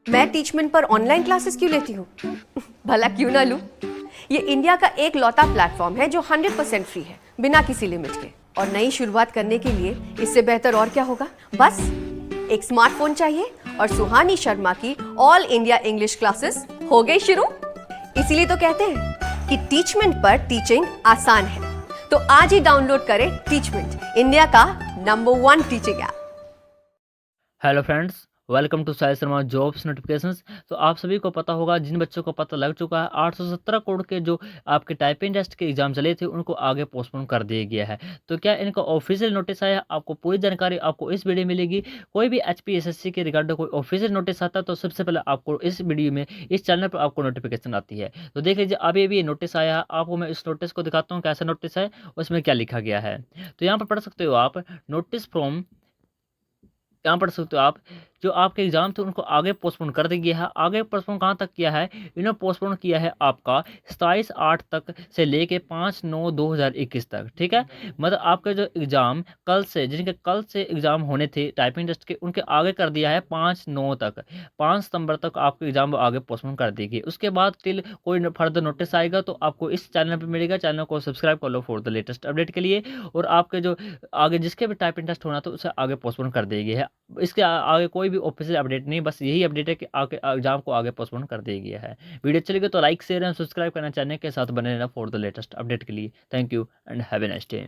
मैं टीचमेंट पर online classes क्यों लेती हूँ? भला क्यों ना लूं? ये इंडिया का एक लौता प्लेटफॉर्म है जो 100% फ्री है, बिना किसी लिमिट के। और नई शुरुआत करने के लिए इससे बेहतर और क्या होगा? बस एक स्मार्टफोन चाहिए और सुहानी शर्मा की ऑल इंडिया इंग्लिश क्लासेस हो गई शुरू। इसीलिए तो कहते हैं कि टीचमेंट पर टीचिंग आसान है। तो आज ही डाउनलोड करें टीचमेंट, इंडिया का number 1 teaching app. Hello friends, welcome to Sai Sharma jobs notifications. तो आप सभी को पता होगा, जिन बच्चों को पता लग चुका है 817 करोड़ के जो आपके टाइपिंग टेस्ट के एग्जाम चले थे उनको आगे पोस्टपोन कर दिया गया है। तो क्या इनका ऑफिशियल नोटिस आया? आपको पूरी जानकारी आपको इस वीडियो में मिलेगी। कोई भी HPSSC के रिगार्डिंग कोई ऑफिशियल नोटिस आता है तो सबसे पहले आपको इस वीडियो में इस चैनल पर आपको नोटिफिकेशन आती है। तो देख लीजिए, अभी ये नोटिस आया है। आपको मैं इस नोटिस को दिखाता हूँ कैसा नोटिस है, उसमें क्या लिखा गया है। तो यहाँ पर पढ़ सकते हो आप, नोटिस फ्रॉम, यहाँ पढ़ सकते हो आप, जो आपके एग्जाम थे उनको आगे पोस्टपोन कर दिया गया है। आगे पोस्टपोन कहाँ तक किया है? इन्होंने पोस्टपोन किया है आपका 27/8 तक से लेके 5/9/2021 तक। ठीक है, मतलब आपके जो एग्जाम कल से, जिनके कल से एग्जाम होने थे टाइपिंग टेस्ट के, उनके आगे कर दिया है 5/9 तक। 5 सितंबर तक आपके एग्जाम आगे पोस्टपोन कर देगी। उसके बाद टिल कोई फर्दर नोटिस आएगा तो आपको इस चैनल पर मिलेगा। चैनल को सब्सक्राइब कर लो फॉर द लेटेस्ट अपडेट के लिए। और आपके जो आगे जिसके भी टाइपिंग टेस्ट होना था उसे आगे पोस्टपोन कर दी गई है। इसके आगे कोई भी ऑफिशियल अपडेट नहीं, बस यही अपडेट है कि आगे एग्जाम को आगे पोस्टपोन कर दिया गया है। वीडियो चलेगी तो लाइक शेयर एंड सब्सक्राइब करना, चैनल के साथ बने रहना फॉर द लेटेस्ट अपडेट के लिए। Thank you and have a nice day.